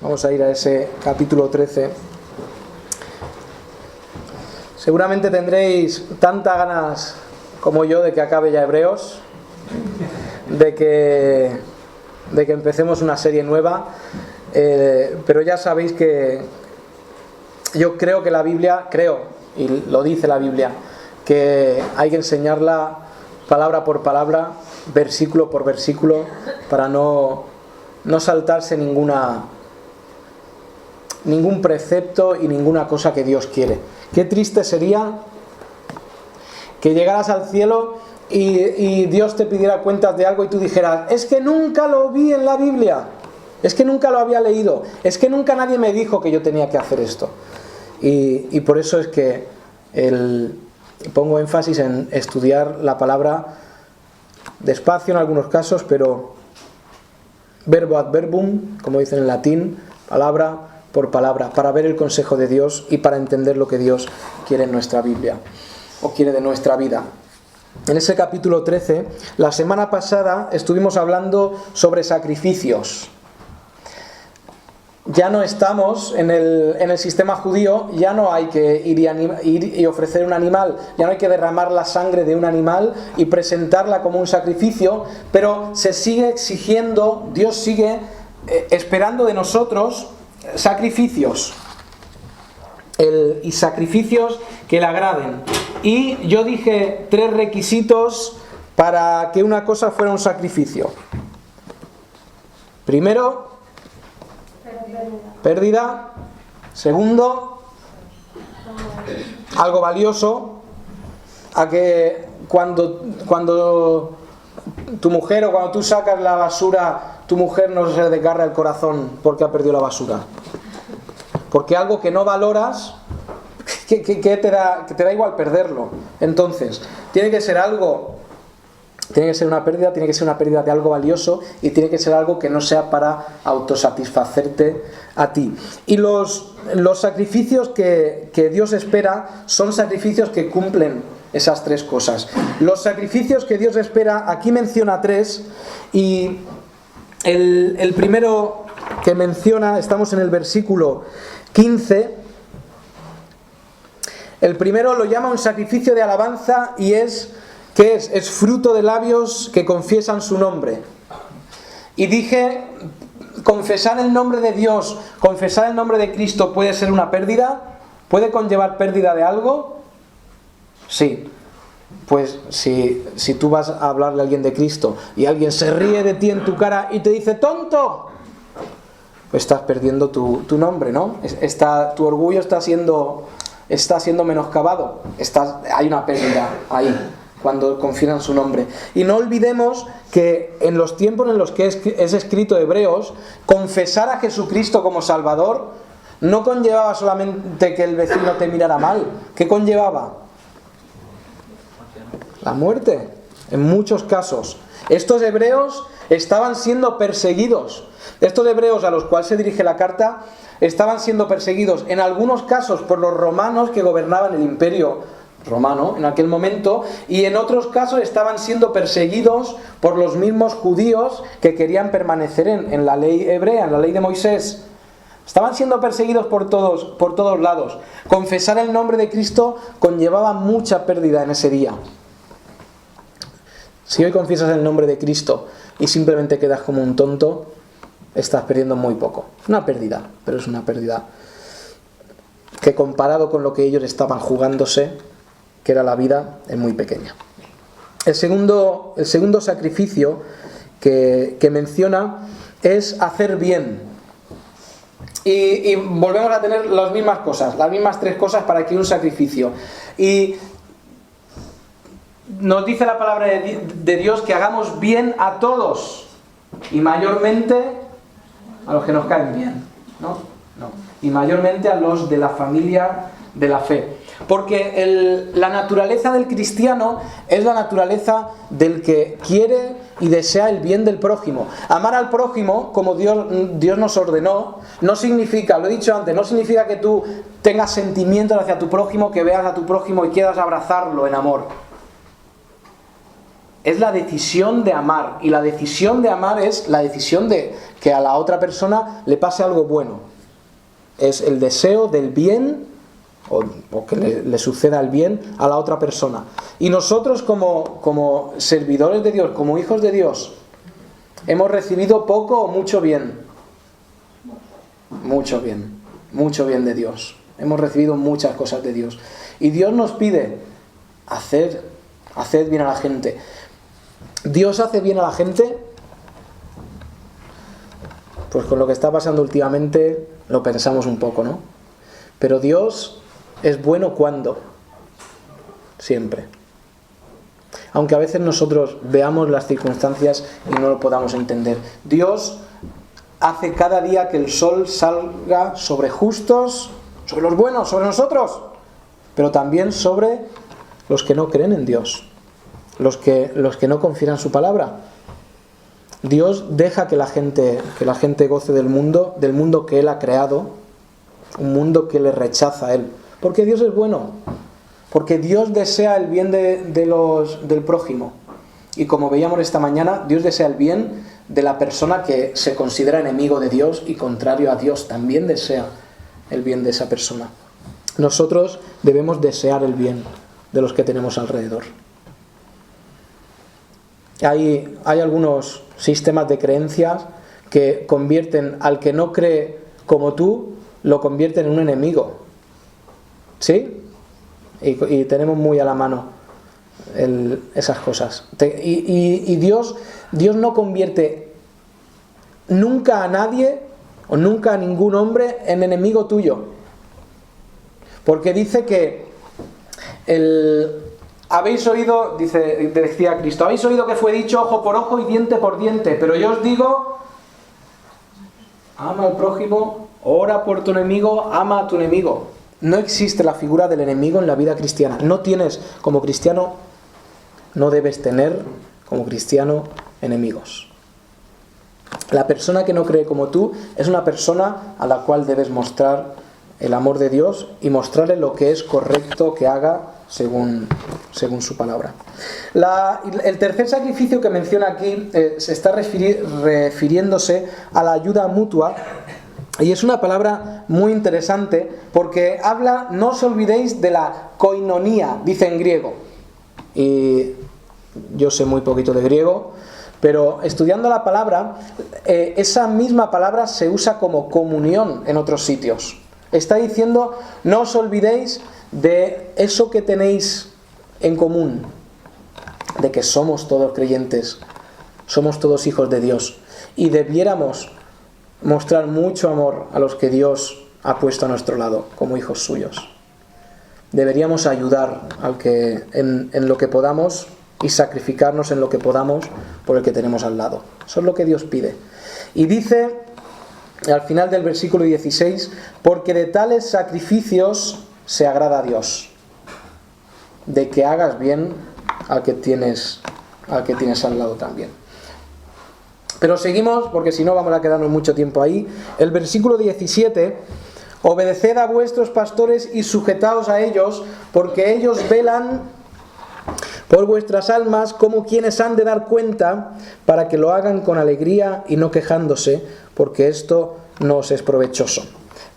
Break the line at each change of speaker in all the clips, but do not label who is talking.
Vamos a ir a ese capítulo 13. Seguramente tendréis tantas ganas como yo de que acabe ya Hebreos, de que empecemos una serie nueva, pero ya sabéis que yo creo que la Biblia, y lo dice la Biblia, que hay que enseñarla palabra por palabra, versículo por versículo, para no saltarse ningún precepto y ninguna cosa que Dios quiere. Qué triste sería que llegaras al cielo y Dios te pidiera cuentas de algo y tú dijeras: es que nunca lo vi en la Biblia, es que nunca lo había leído, es que nunca nadie me dijo que yo tenía que hacer esto. Y por eso es que pongo énfasis en estudiar la palabra despacio en algunos casos, pero verbo ad verbum, como dicen en latín, palabra por palabra, para ver el consejo de Dios y para entender lo que Dios quiere en nuestra Biblia, o quiere de nuestra vida. En ese capítulo 13, la semana pasada estuvimos hablando sobre sacrificios. Ya no estamos en el sistema judío, ya no hay que ir y ofrecer un animal, ya no hay que derramar la sangre de un animal y presentarla como un sacrificio, pero se sigue exigiendo, Dios sigue esperando de nosotros sacrificios, y sacrificios que le agraden. Y yo dije 3 requisitos para que una cosa fuera un sacrificio. Primero, pérdida. Segundo, algo valioso, a que cuando tu mujer o cuando tú sacas la basura, tu mujer no se desgarra el corazón porque ha perdido la basura. Porque algo que no valoras, que te da igual perderlo. Entonces, tiene que ser una pérdida, tiene que ser una pérdida de algo valioso, y tiene que ser algo que no sea para autosatisfacerte a ti. Y los sacrificios que Dios espera son sacrificios que cumplen esas 3 cosas. Los sacrificios que Dios espera, aquí menciona 3, y el primero que menciona, estamos en el versículo 15. El primero lo llama un sacrificio de alabanza, y es fruto de labios que confiesan su nombre. Y dije, confesar el nombre de Dios, confesar el nombre de Cristo, ¿puede ser una pérdida? ¿Puede conllevar pérdida de algo? Sí. Pues si tú vas a hablarle a alguien de Cristo y alguien se ríe de ti en tu cara y te dice ¡tonto!, pues estás perdiendo tu nombre, ¿no? Tu orgullo está siendo menoscabado. Hay una pérdida ahí cuando confiesan su nombre. Y no olvidemos que en los tiempos en los que es escrito Hebreos, confesar a Jesucristo como Salvador no conllevaba solamente que el vecino te mirara mal. ¿Qué conllevaba? La muerte, en muchos casos. Estos hebreos estaban siendo perseguidos. Estos hebreos a los cuales se dirige la carta estaban siendo perseguidos, en algunos casos por los romanos que gobernaban el imperio romano en aquel momento, y en otros casos estaban siendo perseguidos por los mismos judíos que querían permanecer en la ley hebrea, en la ley de Moisés. Estaban siendo perseguidos por todos lados. Confesar el nombre de Cristo conllevaba mucha pérdida en ese día. Si hoy confiesas el nombre de Cristo y simplemente quedas como un tonto, estás perdiendo muy poco. Una pérdida, pero es una pérdida que, comparado con lo que ellos estaban jugándose, que era la vida, es muy pequeña. El segundo sacrificio que menciona es hacer bien. Y volvemos a tener las mismas cosas, las mismas 3 cosas para que un sacrificio. Y nos dice la palabra de Dios que hagamos bien a todos, y mayormente a los que nos caen bien, ¿no? Y mayormente a los de la familia de la fe. Porque la naturaleza del cristiano es la naturaleza del que quiere y desea el bien del prójimo. Amar al prójimo, como Dios nos ordenó, no significa, lo he dicho antes, no significa que tú tengas sentimientos hacia tu prójimo, que veas a tu prójimo y quieras abrazarlo en amor. Es la decisión de amar, y la decisión de amar es la decisión de que a la otra persona le pase algo bueno. Es el deseo del bien o que le suceda el bien a la otra persona. Y nosotros como servidores de Dios, como hijos de Dios, hemos recibido poco o mucho bien. Mucho bien de Dios. Hemos recibido muchas cosas de Dios. Y Dios nos pide, haced bien a la gente. ¿Dios hace bien a la gente? Pues con lo que está pasando últimamente lo pensamos un poco, ¿no? Pero Dios es bueno cuando, siempre. Aunque a veces nosotros veamos las circunstancias y no lo podamos entender. Dios hace cada día que el sol salga sobre justos, sobre los buenos, sobre nosotros, pero también sobre los que no creen en Dios, los que no confían en su palabra. Dios deja que la gente goce del mundo que Él ha creado, un mundo que le rechaza a Él, porque Dios es bueno, porque Dios desea el bien del prójimo. Y como veíamos esta mañana, Dios desea el bien de la persona que se considera enemigo de Dios y contrario a Dios. También desea el bien de esa persona. Nosotros debemos desear el bien de los que tenemos alrededor. Hay algunos sistemas de creencias que convierten al que no cree como tú, lo convierten en un enemigo. ¿Sí? Y tenemos muy a la mano esas cosas. Y Dios no convierte nunca a nadie o nunca a ningún hombre en enemigo tuyo. Porque dice que habéis oído, decía Cristo, habéis oído que fue dicho ojo por ojo y diente por diente, pero yo os digo, ama al prójimo, ora por tu enemigo, ama a tu enemigo. No existe la figura del enemigo en la vida cristiana. No tienes, como cristiano, no debes tener como cristiano enemigos. La persona que no cree como tú es una persona a la cual debes mostrar el amor de Dios y mostrarle lo que es correcto que haga según su palabra. El tercer sacrificio que menciona aquí se está refiriéndose a la ayuda mutua. Y es una palabra muy interesante porque habla, no os olvidéis de la koinonía, dice en griego. Y yo sé muy poquito de griego, pero estudiando la palabra, esa misma palabra se usa como comunión en otros sitios. Está diciendo, no os olvidéis de eso que tenéis en común, de que somos todos creyentes, somos todos hijos de Dios, y debiéramos mostrar mucho amor a los que Dios ha puesto a nuestro lado como hijos suyos. Deberíamos ayudar en lo que podamos y sacrificarnos en lo que podamos por el que tenemos al lado. Eso es lo que Dios pide. Y dice al final del versículo 16, porque de tales sacrificios se agrada a Dios, de que hagas bien al que tienes al lado también. Pero seguimos, porque si no vamos a quedarnos mucho tiempo ahí. El versículo 17, obedeced a vuestros pastores y sujetaos a ellos, porque ellos velan por vuestras almas como quienes han de dar cuenta, para que lo hagan con alegría y no quejándose, porque esto no os es provechoso.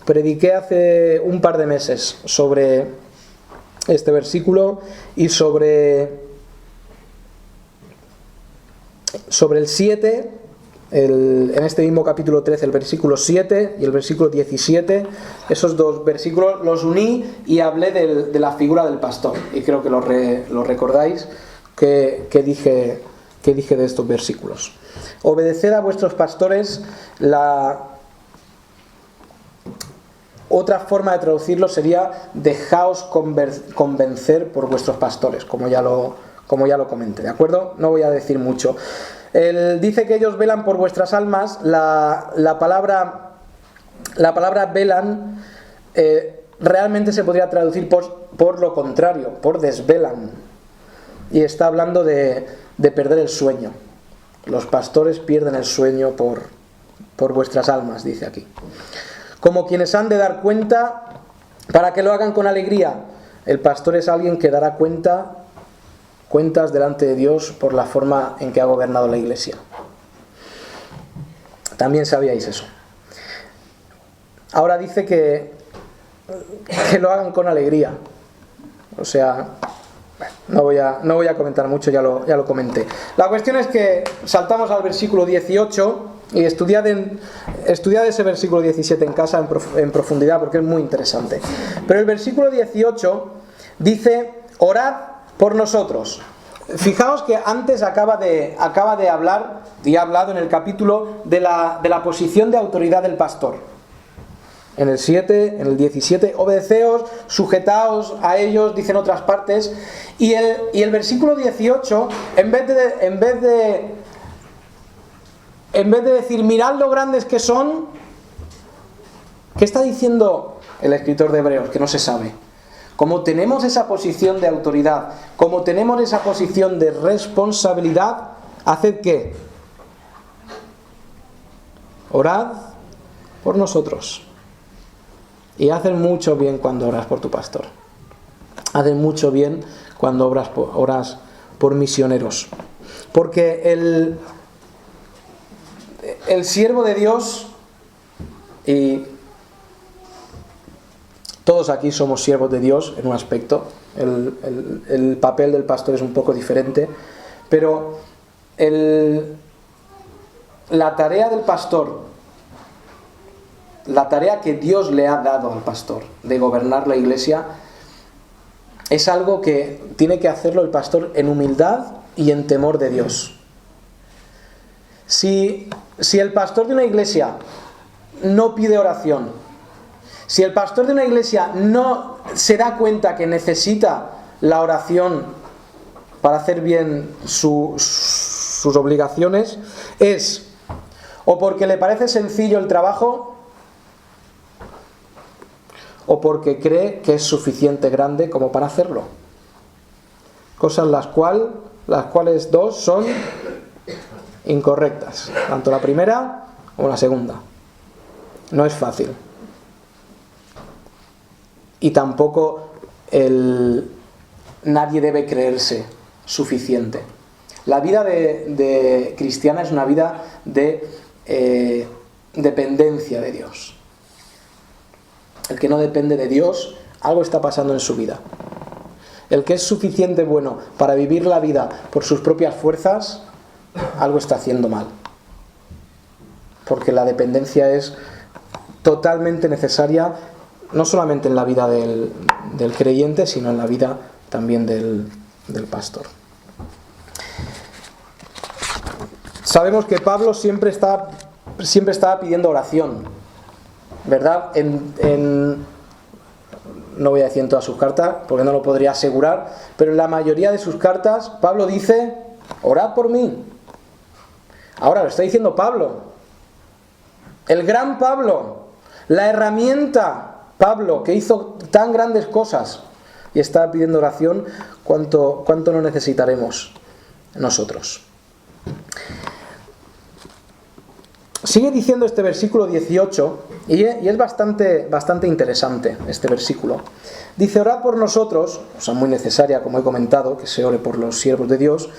Prediqué hace un par de meses sobre este versículo y sobre el 7, en este mismo capítulo 13, el versículo 7 y el versículo 17, esos dos versículos los uní y hablé de la figura del pastor. Y creo que lo recordáis que dije de estos versículos. Obedeced a vuestros pastores. Otra forma de traducirlo sería dejaos convencer por vuestros pastores, como ya lo comenté, ¿de acuerdo? No voy a decir mucho. Él dice que ellos velan por vuestras almas. La palabra velan realmente se podría traducir por lo contrario, por desvelan. Y está hablando de perder el sueño. Los pastores pierden el sueño por vuestras almas, dice aquí. Como quienes han de dar cuenta para que lo hagan con alegría. El pastor es alguien que dará cuentas delante de Dios por la forma en que ha gobernado la iglesia. También sabíais eso. Ahora dice que lo hagan con alegría. O sea, no voy a comentar mucho, ya lo comenté. La cuestión es que saltamos al versículo 18 y estudiad ese versículo 17 en casa en profundidad, porque es muy interesante. Pero el versículo 18 dice: orad por nosotros. Fijaos que antes acaba de hablar, y ha hablado en el capítulo, de la posición de autoridad del pastor. En el 7, en el 17, obedeceos, sujetaos a ellos, dicen otras partes. Y el versículo 18, en vez de decir mirad lo grandes que son, ¿qué está diciendo el escritor de Hebreos? Que no se sabe. Como tenemos esa posición de autoridad, como tenemos esa posición de responsabilidad, ¿haced qué? Orad por nosotros. Y hacen mucho bien cuando oras por tu pastor. Hacen mucho bien cuando oras por misioneros. Porque el siervo de Dios, y todos aquí somos siervos de Dios en un aspecto, el papel del pastor es un poco diferente, pero la tarea del pastor, la tarea que Dios le ha dado al pastor de gobernar la iglesia, es algo que tiene que hacerlo el pastor en humildad y en temor de Dios. Si el pastor de una iglesia no pide oración, si el pastor de una iglesia no se da cuenta que necesita la oración para hacer bien sus obligaciones, es o porque le parece sencillo el trabajo, o porque cree que es suficiente grande como para hacerlo. Cosas las cuales dos son incorrectas, tanto la primera como la segunda. No es fácil. Y tampoco nadie debe creerse suficiente. La vida de cristiana es una vida de dependencia de Dios. El que no depende de Dios, algo está pasando en su vida. El que es suficiente bueno para vivir la vida por sus propias fuerzas, algo está haciendo mal. Porque la dependencia es totalmente necesaria, no solamente en la vida del creyente, sino en la vida también del pastor. Sabemos que Pablo siempre estaba pidiendo oración, ¿verdad? No voy a decir en todas sus cartas, porque no lo podría asegurar, pero en la mayoría de sus cartas Pablo dice: orad por mí. Ahora lo está diciendo Pablo, el gran Pablo, la herramienta Pablo, que hizo tan grandes cosas, y está pidiendo oración. ¿Cuánto no necesitaremos nosotros? Sigue diciendo este versículo 18, y es bastante interesante este versículo. Dice: orad por nosotros, cosa muy necesaria, como he comentado, que se ore por los siervos de Dios,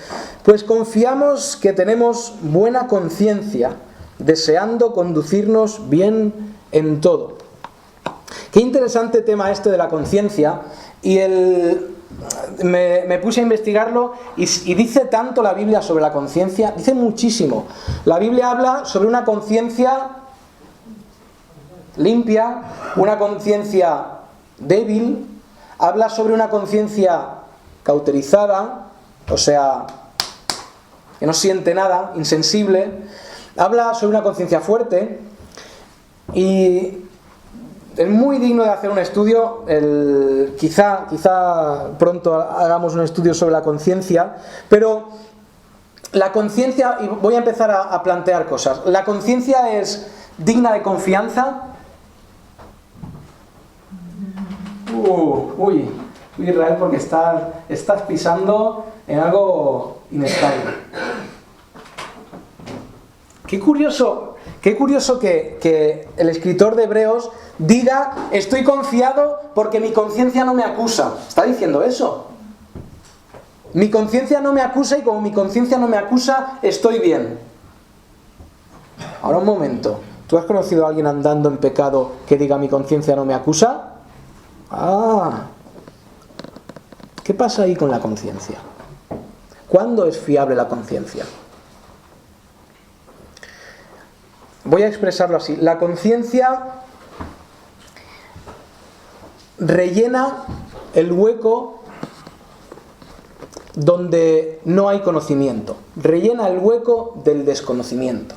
pues confiamos que tenemos buena conciencia, deseando conducirnos bien en todo. Qué interesante tema este de la conciencia, y me puse a investigarlo, y dice tanto la Biblia sobre la conciencia, dice muchísimo. La Biblia habla sobre una conciencia limpia, una conciencia débil, habla sobre una conciencia cauterizada, o sea, que no siente nada, insensible, habla sobre una conciencia fuerte, y es muy digno de hacer un estudio. Quizá pronto hagamos un estudio sobre la conciencia, pero la conciencia, y voy a empezar a plantear cosas. ¿La conciencia es digna de confianza? Uy, Israel, porque estás pisando en algo inestable. Qué curioso que el escritor de Hebreos diga: estoy confiado porque mi conciencia no me acusa. Está diciendo eso. Mi conciencia no me acusa, y como mi conciencia no me acusa, estoy bien. ahora un momento, ¿tú has conocido a alguien andando en pecado que diga mi conciencia no me acusa? ¿Qué pasa ahí con la conciencia? ¿Cuándo es fiable la conciencia? Voy a expresarlo así. La conciencia rellena el hueco donde no hay conocimiento. Rellena el hueco del desconocimiento.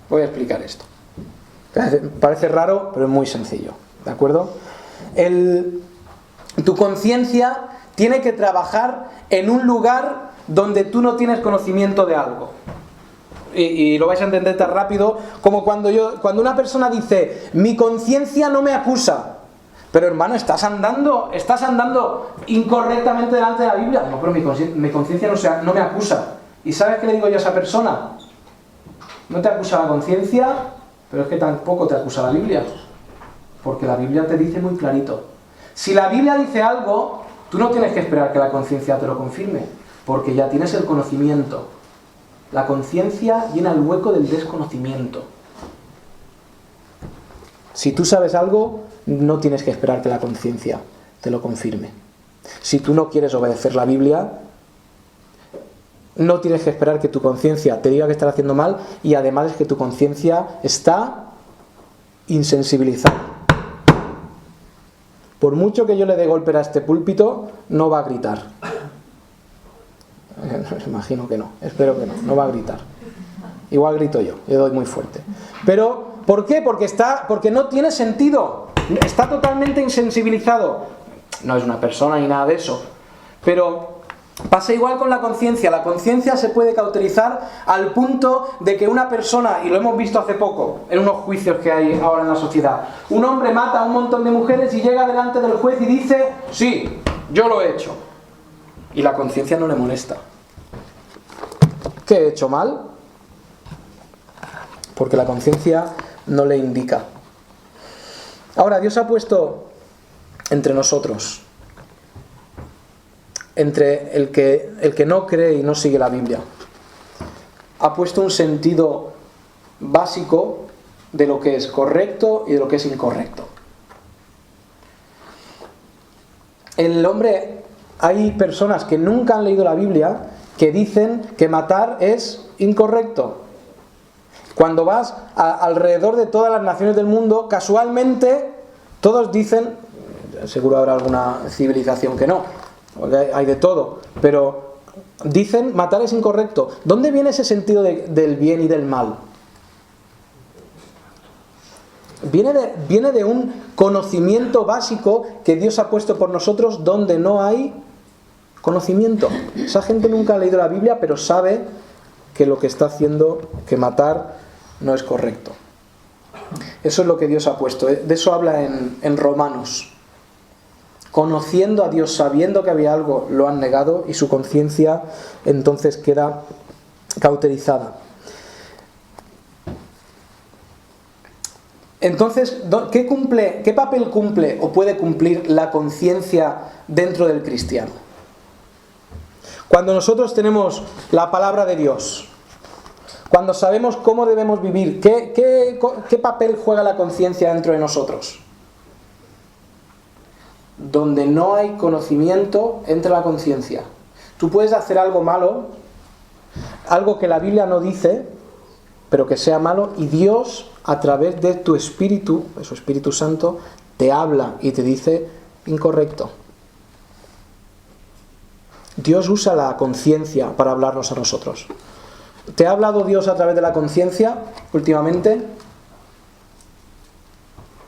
Voy a explicar esto. Parece raro, pero es muy sencillo. ¿De acuerdo? Tu conciencia tiene que trabajar en un lugar donde tú no tienes conocimiento de algo. Y lo vais a entender tan rápido como cuando una persona dice, mi conciencia no me acusa. Pero hermano, estás andando incorrectamente delante de la Biblia. No, pero mi conciencia no me acusa. ¿Y sabes qué le digo yo a esa persona? No te acusa la conciencia, pero es que tampoco te acusa la Biblia. Porque la Biblia te dice muy clarito. Si la Biblia dice algo, tú no tienes que esperar que la conciencia te lo confirme, porque ya tienes el conocimiento. La conciencia llena el hueco del desconocimiento. Si tú sabes algo, no tienes que esperar que la conciencia te lo confirme. Si tú no quieres obedecer la Biblia, no tienes que esperar que tu conciencia te diga que estás haciendo mal, y además es que tu conciencia está insensibilizada. Por mucho que yo le dé golpe a este púlpito, no va a gritar. Imagino que no, espero que no va a gritar. Igual grito yo doy muy fuerte. Pero, ¿por qué? Porque no tiene sentido. Está totalmente insensibilizado. No es una persona ni nada de eso. Pero pasa igual con la conciencia. La conciencia se puede cauterizar al punto de que una persona, y lo hemos visto hace poco, en unos juicios que hay ahora en la sociedad, un hombre mata a un montón de mujeres y llega delante del juez y dice, sí, yo lo he hecho. Y la conciencia no le molesta. ¿Qué he hecho mal? Porque la conciencia no le indica. Ahora, Dios ha puesto entre nosotros, entre el que no cree y no sigue la Biblia, ha puesto un sentido básico de lo que es correcto y de lo que es incorrecto. El hombre, hay personas que nunca han leído la Biblia que dicen que matar es incorrecto. Cuando vas alrededor de todas las naciones del mundo, casualmente todos dicen, seguro habrá alguna civilización que no, porque hay de todo, pero dicen matar es incorrecto. ¿Dónde viene ese sentido del bien y del mal? Viene de un conocimiento básico que Dios ha puesto por nosotros donde no hay conocimiento. Esa gente nunca ha leído la Biblia, pero sabe que lo que está haciendo, que matar, no es correcto. Eso es lo que Dios ha puesto. De eso habla en Romanos. Conociendo a Dios, sabiendo que había algo, lo han negado y su conciencia entonces queda cauterizada. Entonces, ¿qué papel cumple o puede cumplir la conciencia dentro del cristiano? Cuando nosotros tenemos la palabra de Dios, cuando sabemos cómo debemos vivir, ¿qué papel juega la conciencia dentro de nosotros? Donde no hay conocimiento, entra la conciencia. Tú puedes hacer algo malo, algo que la Biblia no dice, pero que sea malo, y Dios, a través de tu Espíritu, de su Espíritu Santo, te habla y te dice incorrecto. Dios usa la conciencia para hablarnos a nosotros. ¿Te ha hablado Dios a través de la conciencia últimamente?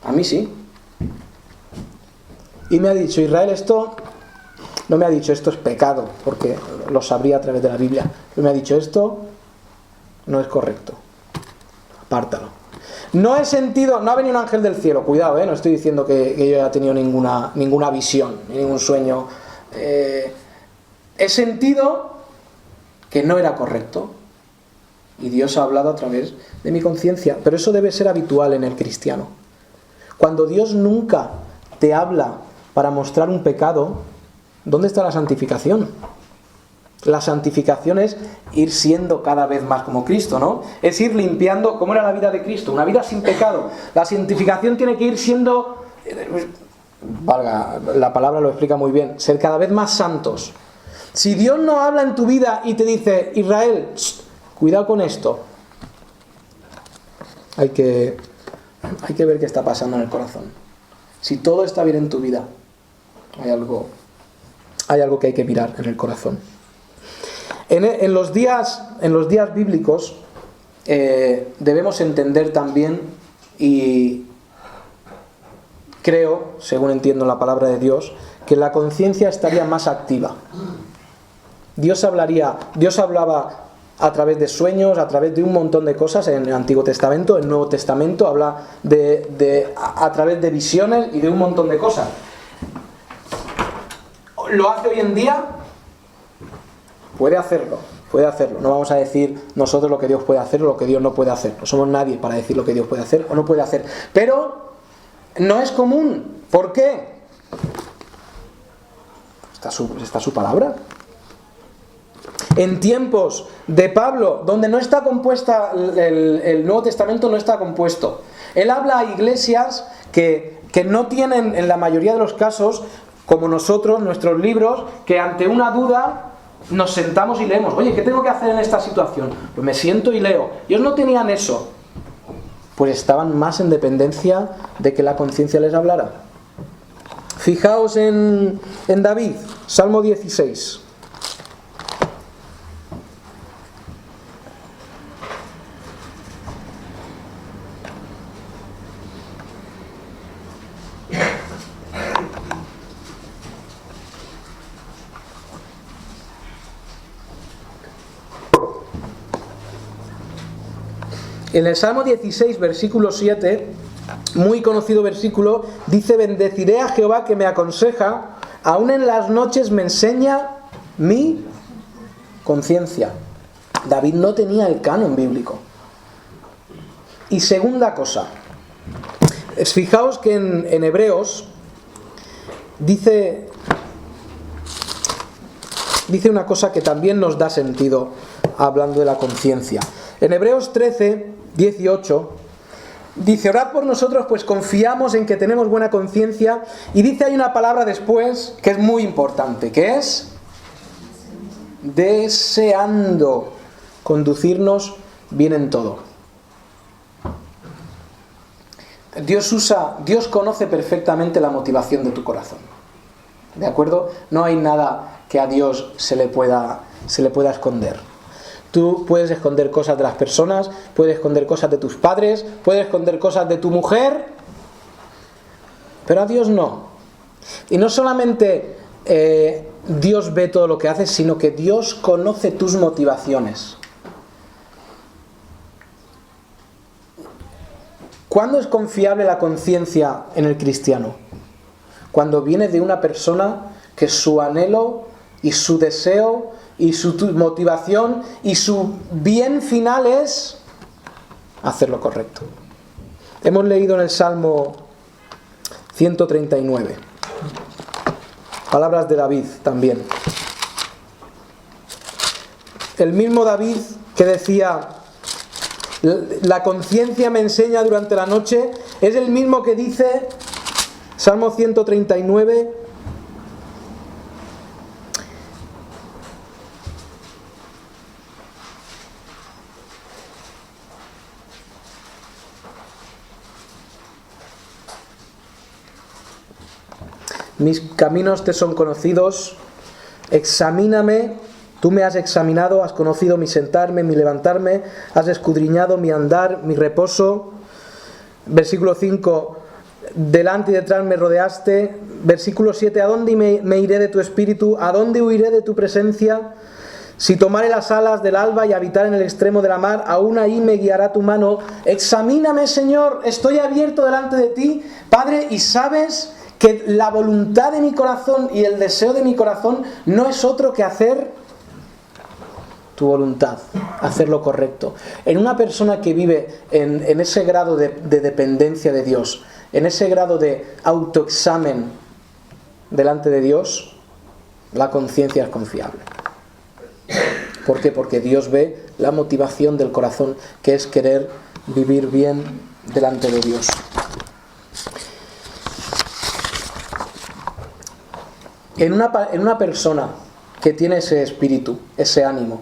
A mí sí. Y me ha dicho, Israel, esto... No me ha dicho esto es pecado, porque lo sabría a través de la Biblia. Pero me ha dicho esto no es correcto. Apártalo. No he sentido, no ha venido un ángel del cielo, cuidado, no estoy diciendo que yo haya tenido ninguna visión, ningún sueño. He sentido que no era correcto. Y Dios ha hablado a través de mi conciencia. Pero eso debe ser habitual en el cristiano. Cuando Dios nunca te habla para mostrar un pecado, ¿dónde está la santificación? La santificación es ir siendo cada vez más como Cristo, ¿no? Es ir limpiando. ¿Cómo era la vida de Cristo? Una vida sin pecado. La santificación tiene que ir siendo, valga, la palabra lo explica muy bien, ser cada vez más santos. Si Dios no habla en tu vida y te dice, Israel, cuidado con esto, hay que ver qué está pasando en el corazón. Si todo está bien en tu vida, hay algo que hay que mirar en el corazón. En los días bíblicos debemos entender también, y creo, según entiendo la palabra de Dios, que la conciencia estaría más activa. Dios hablaba a través de sueños, a través de un montón de cosas en el Antiguo Testamento. En el Nuevo Testamento habla a través de visiones y de un montón de cosas. ¿Lo hace hoy en día? Puede hacerlo. No vamos a decir nosotros lo que Dios puede hacer o lo que Dios no puede hacer. No somos nadie para decir lo que Dios puede hacer o no puede hacer. Pero no es común. ¿Por qué? Está su palabra. En tiempos de Pablo, donde no está compuesta, el Nuevo Testamento no está compuesto. Él habla a iglesias que no tienen, en la mayoría de los casos, como nosotros, nuestros libros, que ante una duda nos sentamos y leemos. Oye, ¿qué tengo que hacer en esta situación? Pues me siento y leo. Ellos no tenían eso. Pues estaban más en dependencia de que la conciencia les hablara. Fijaos en David, Salmo 16. En el Salmo 16, versículo 7, muy conocido versículo, dice: bendeciré a Jehová que me aconseja, aún en las noches me enseña mi conciencia. David no tenía el canon bíblico. Y segunda cosa, fijaos que en Hebreos dice una cosa que también nos da sentido hablando de la conciencia. En Hebreos 13, 18 dice: orad por nosotros, pues confiamos en que tenemos buena conciencia. Y dice, hay una palabra después que es muy importante, que es deseando conducirnos bien en todo. Dios conoce perfectamente la motivación de tu corazón, ¿de acuerdo? No hay nada que a Dios se le pueda esconder. Tú puedes esconder cosas de las personas, puedes esconder cosas de tus padres, puedes esconder cosas de tu mujer, pero a Dios no. Y no solamente Dios ve todo lo que haces, sino que Dios conoce tus motivaciones. ¿Cuándo es confiable la conciencia en el cristiano? Cuando viene de una persona que su anhelo y su deseo y su motivación y su bien final es hacer lo correcto. Hemos leído en el Salmo 139 palabras de David también. El mismo David que decía: la conciencia me enseña durante la noche, es el mismo que dice, Salmo 139, mis caminos te son conocidos, examíname, tú me has examinado, has conocido mi sentarme, mi levantarme, has escudriñado mi andar, mi reposo. Versículo 5, delante y detrás me rodeaste. Versículo 7, ¿a dónde me iré de tu espíritu? ¿A dónde huiré de tu presencia? Si tomare las alas del alba y habitar en el extremo de la mar, aún ahí me guiará tu mano. Examíname, Señor, estoy abierto delante de ti, Padre, y sabes que la voluntad de mi corazón y el deseo de mi corazón no es otro que hacer tu voluntad, hacer lo correcto. En una persona que vive en ese grado de dependencia de Dios, en ese grado de autoexamen delante de Dios, la conciencia es confiable. ¿Por qué? Porque Dios ve la motivación del corazón, que es querer vivir bien delante de Dios. En una persona que tiene ese espíritu, ese ánimo,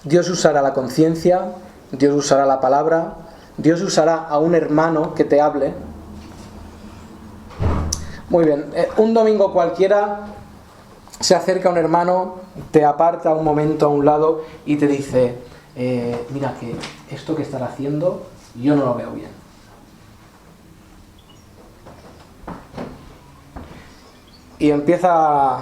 Dios usará la conciencia, Dios usará la palabra, Dios usará a un hermano que te hable. Muy bien, un domingo cualquiera se acerca un hermano, te aparta un momento a un lado y te dice, mira que esto que estás haciendo yo no lo veo bien. Y empieza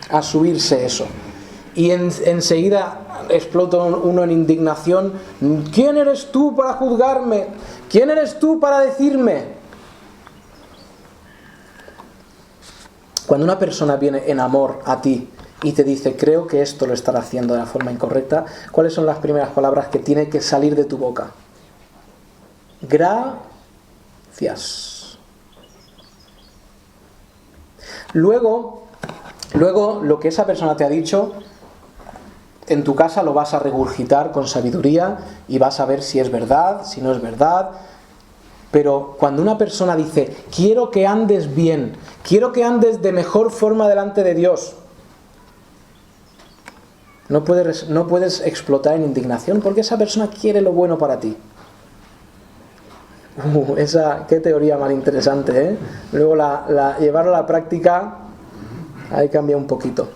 a subirse eso. Y enseguida explota uno en indignación. ¿Quién eres tú para juzgarme? ¿Quién eres tú para decirme? Cuando una persona viene en amor a ti y te dice, creo que esto lo estás haciendo de la forma incorrecta, ¿cuáles son las primeras palabras que tiene que salir de tu boca? Gracias. Luego lo que esa persona te ha dicho, en tu casa lo vas a regurgitar con sabiduría y vas a ver si es verdad, si no es verdad. Pero cuando una persona dice, quiero que andes bien, quiero que andes de mejor forma delante de Dios, no puedes explotar en indignación porque esa persona quiere lo bueno para ti. Qué teoría más interesante, ¿eh? Luego llevarlo a la práctica, ahí cambia un poquito.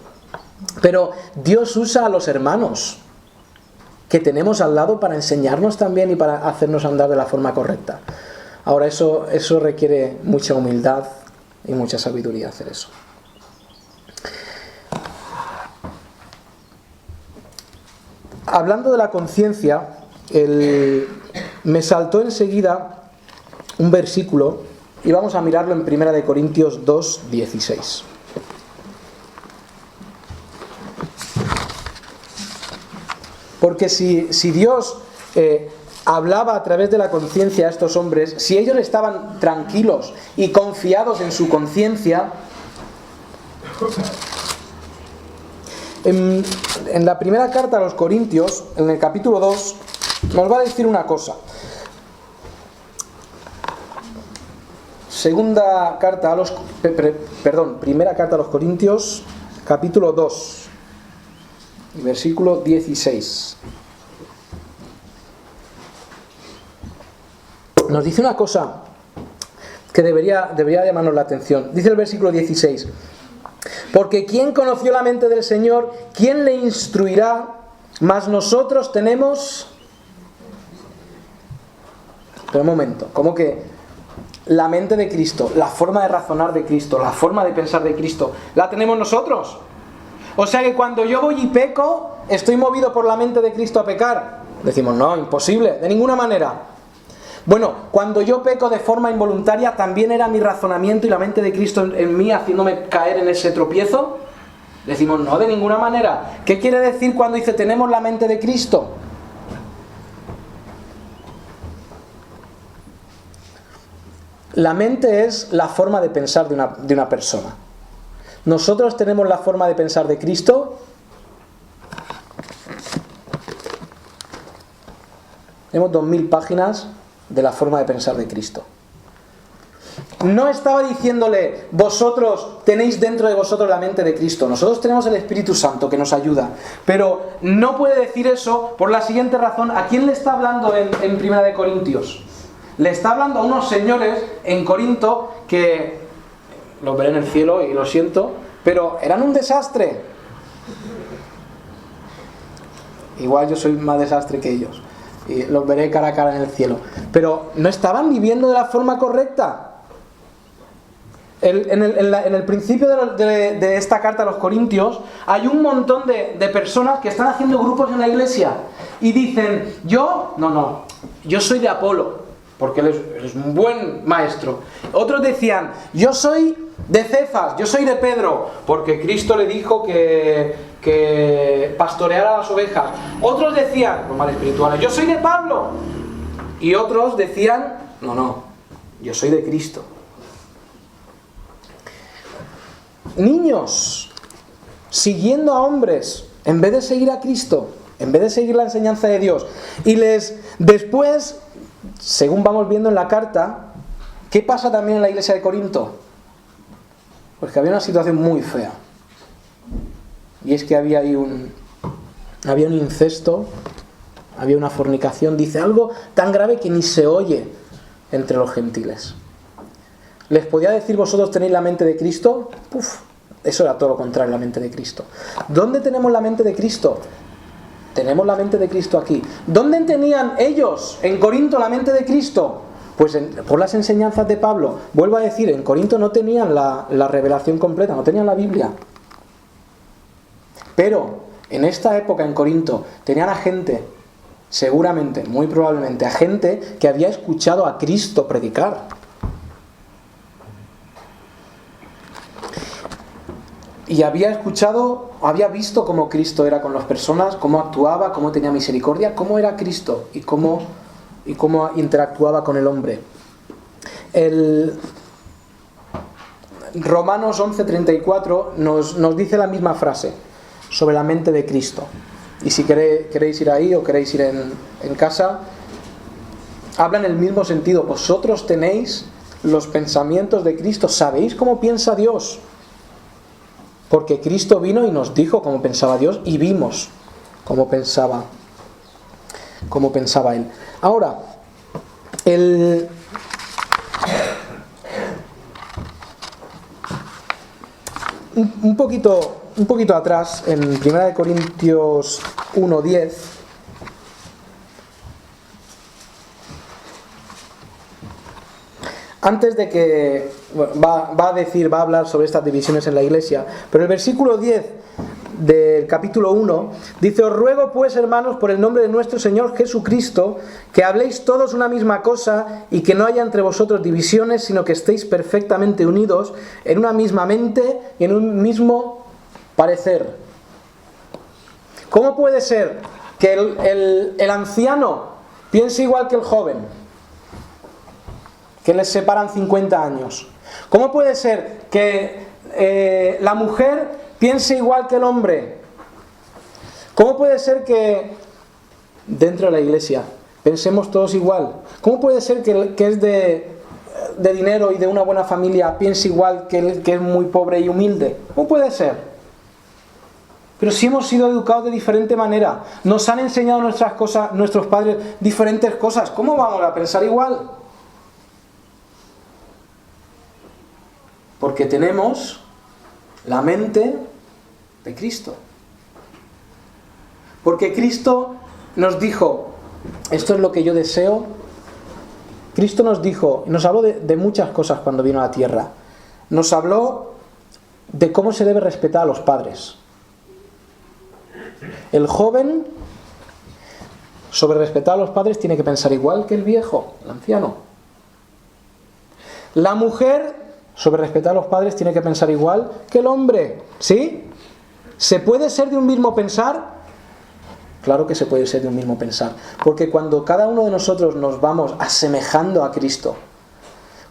Pero Dios usa a los hermanos que tenemos al lado para enseñarnos también y para hacernos andar de la forma correcta. Ahora eso requiere mucha humildad y mucha sabiduría hacer eso. Hablando de la conciencia, me saltó enseguida un versículo y vamos a mirarlo en 1 Corintios 2:16. Porque si Dios hablaba a través de la conciencia a estos hombres, si ellos estaban tranquilos y confiados en su conciencia, en la primera carta a los Corintios, en el capítulo 2, nos va a decir una cosa. Primera carta a los Corintios, capítulo 2, versículo 16. Nos dice una cosa que debería llamarnos la atención. Dice el versículo 16: porque ¿quién conoció la mente del Señor? ¿Quién le instruirá? Mas nosotros tenemos... Pero un momento, ¿cómo que la mente de Cristo, la forma de razonar de Cristo, la forma de pensar de Cristo, la tenemos nosotros? O sea que cuando yo voy y peco, ¿estoy movido por la mente de Cristo a pecar? Decimos, no, imposible, de ninguna manera. Bueno, cuando yo peco de forma involuntaria, ¿también era mi razonamiento y la mente de Cristo en mí haciéndome caer en ese tropiezo? Decimos, no, de ninguna manera. ¿Qué quiere decir cuando dice tenemos la mente de Cristo? La mente es la forma de pensar de una persona. Nosotros tenemos la forma de pensar de Cristo. Tenemos 2000 páginas de la forma de pensar de Cristo. No estaba diciéndole, vosotros tenéis dentro de vosotros la mente de Cristo. Nosotros tenemos el Espíritu Santo que nos ayuda. Pero no puede decir eso por la siguiente razón. ¿A quién le está hablando en 1 Corintios? Le está hablando a unos señores en Corinto que, los veré en el cielo y lo siento, pero eran un desastre. Igual yo soy más desastre que ellos y los veré cara a cara en el cielo, pero no estaban viviendo de la forma correcta. En el principio de esta carta a los Corintios hay un montón de personas que están haciendo grupos en la iglesia y dicen, yo soy de Apolo porque él es un buen maestro. Otros decían, yo soy de Cefas, yo soy de Pedro porque Cristo le dijo que pastoreara las ovejas. Otros decían, los mal espirituales, yo soy de Pablo. Y otros decían, no, yo soy de Cristo. niños siguiendo a hombres en vez de seguir a Cristo, en vez de seguir la enseñanza de Dios. Y después, según vamos viendo en la carta, ¿qué pasa también en la iglesia de Corinto? Pues que había una situación muy fea. Y es que había un incesto, había una fornicación, dice algo tan grave que ni se oye entre los gentiles. ¿Les podía decir vosotros tenéis la mente de Cristo? Eso era todo lo contrario, la mente de Cristo. ¿Dónde tenemos la mente de Cristo? Tenemos la mente de Cristo aquí. ¿Dónde tenían ellos, en Corinto, la mente de Cristo? Pues por las enseñanzas de Pablo. Vuelvo a decir, en Corinto no tenían la revelación completa, no tenían la Biblia. Pero en esta época en Corinto tenían a gente, seguramente, muy probablemente, a gente que había escuchado a Cristo predicar. Y había visto cómo Cristo era con las personas, cómo actuaba, cómo tenía misericordia, cómo era Cristo y cómo interactuaba con el hombre. Romanos 11:34 nos dice la misma frase sobre la mente de Cristo. Y si queréis ir ahí o queréis ir en casa, habla en el mismo sentido. Vosotros tenéis los pensamientos de Cristo, sabéis cómo piensa Dios. Porque Cristo vino y nos dijo cómo pensaba Dios y vimos cómo pensaba Él. Ahora, un poquito atrás, en 1 Corintios 1:10, antes de que va a hablar sobre estas divisiones en la iglesia, pero el versículo 10 del capítulo 1 dice: os ruego pues, hermanos, por el nombre de nuestro Señor Jesucristo, que habléis todos una misma cosa y que no haya entre vosotros divisiones, sino que estéis perfectamente unidos en una misma mente y en un mismo parecer. ¿Cómo puede ser que el anciano piense igual que el joven, que les separan 50 años? ¿Cómo puede ser que la mujer piense igual que el hombre? ¿Cómo puede ser que dentro de la iglesia pensemos todos igual? ¿Cómo puede ser que el que es de dinero y de una buena familia piense igual que el que es muy pobre y humilde? ¿Cómo puede ser? Pero si hemos sido educados de diferente manera, nos han enseñado nuestros padres diferentes cosas, ¿cómo vamos a pensar igual? Porque tenemos la mente de Cristo. Porque Cristo nos dijo, esto es lo que yo deseo. Cristo nos dijo, nos habló de muchas cosas cuando vino a la tierra. Nos habló de cómo se debe respetar a los padres. El joven, sobre respetar a los padres, tiene que pensar igual que el viejo, el anciano. La mujer, sobre respetar a los padres, tiene que pensar igual que el hombre. ¿Sí? ¿Se puede ser de un mismo pensar? Claro que se puede ser de un mismo pensar. Porque cuando cada uno de nosotros nos vamos asemejando a Cristo,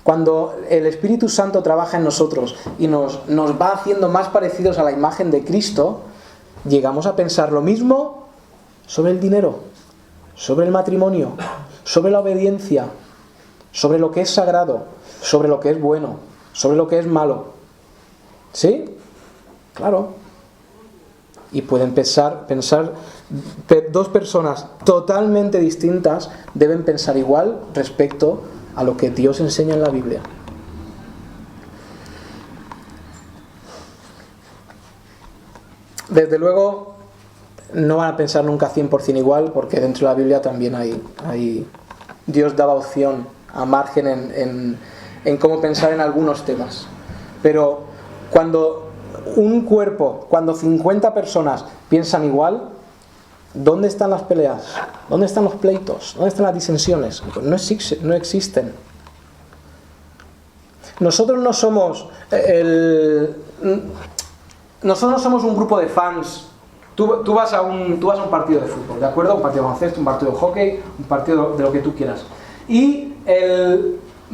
cuando el Espíritu Santo trabaja en nosotros y nos va haciendo más parecidos a la imagen de Cristo, llegamos a pensar lo mismo sobre el dinero, sobre el matrimonio, sobre la obediencia, sobre lo que es sagrado, sobre lo que es bueno, sobre lo que es malo. ¿Sí? Claro. Y pueden pensar dos personas totalmente distintas deben pensar igual respecto a lo que Dios enseña en la Biblia. Desde luego no van a pensar nunca 100% igual, porque dentro de la Biblia también hay Dios daba opción a margen en cómo pensar en algunos temas. Pero cuando cuando 50 personas piensan igual, ¿dónde están las peleas? ¿Dónde están los pleitos? ¿Dónde están las disensiones? Pues no existen. Nosotros no somos un grupo de fans. Tú vas a un partido de fútbol, ¿de acuerdo? Un partido de baloncesto, un partido de hockey, un partido de lo que tú quieras. Y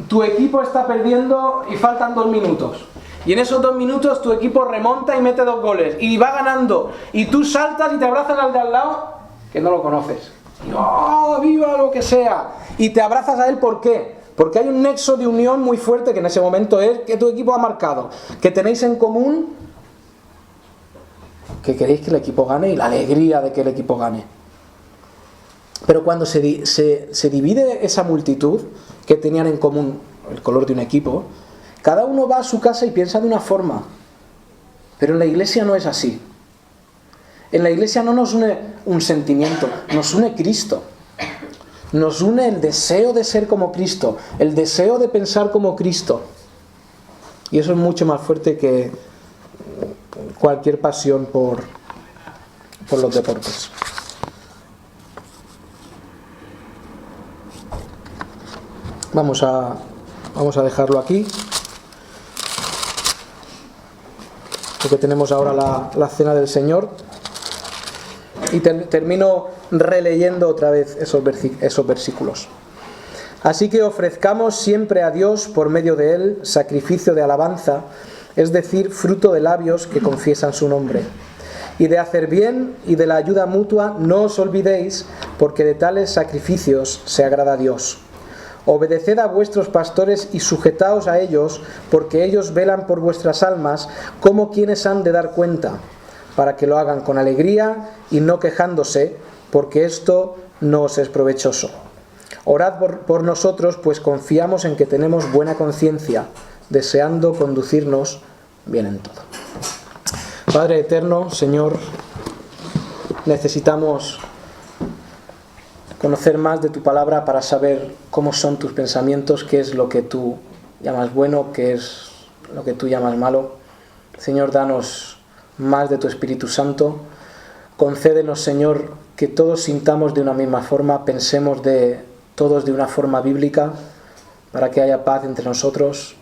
tu equipo está perdiendo y faltan 2 minutos. Y en esos 2 minutos tu equipo remonta y mete 2 goles. Y va ganando. Y tú saltas y te abrazas al de al lado, que no lo conoces. Y, ¡oh, viva lo que sea! Y te abrazas a él, ¿por qué? Porque hay un nexo de unión muy fuerte que en ese momento es que tu equipo ha marcado. Que tenéis en común que queréis que el equipo gane y la alegría de que el equipo gane. Pero cuando se divide esa multitud que tenían en común el color de un equipo, cada uno va a su casa y piensa de una forma. Pero en la iglesia no es así. En la iglesia no nos une un sentimiento, nos une Cristo. Nos une el deseo de ser como Cristo, el deseo de pensar como Cristo. Y eso es mucho más fuerte que cualquier pasión por los deportes. Vamos a dejarlo aquí, porque tenemos ahora la cena del Señor. Y termino releyendo otra vez esos versículos. Así que ofrezcamos siempre a Dios por medio de Él sacrificio de alabanza, es decir, fruto de labios que confiesan su nombre. Y de hacer bien y de la ayuda mutua no os olvidéis, porque de tales sacrificios se agrada a Dios. Obedeced a vuestros pastores y sujetaos a ellos, porque ellos velan por vuestras almas, como quienes han de dar cuenta, para que lo hagan con alegría y no quejándose, porque esto no os es provechoso. Orad por nosotros, pues confiamos en que tenemos buena conciencia, deseando conducirnos bien en todo. Padre eterno, Señor, necesitamos conocer más de tu palabra para saber cómo son tus pensamientos, qué es lo que tú llamas bueno, qué es lo que tú llamas malo. Señor, danos más de tu Espíritu Santo. Concédenos, Señor, que todos sintamos de una misma forma, pensemos todos de una forma bíblica, para que haya paz entre nosotros,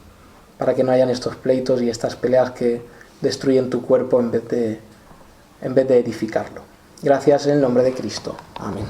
para que no hayan estos pleitos y estas peleas que destruyen tu cuerpo en vez de edificarlo. Gracias en el nombre de Cristo. Amén.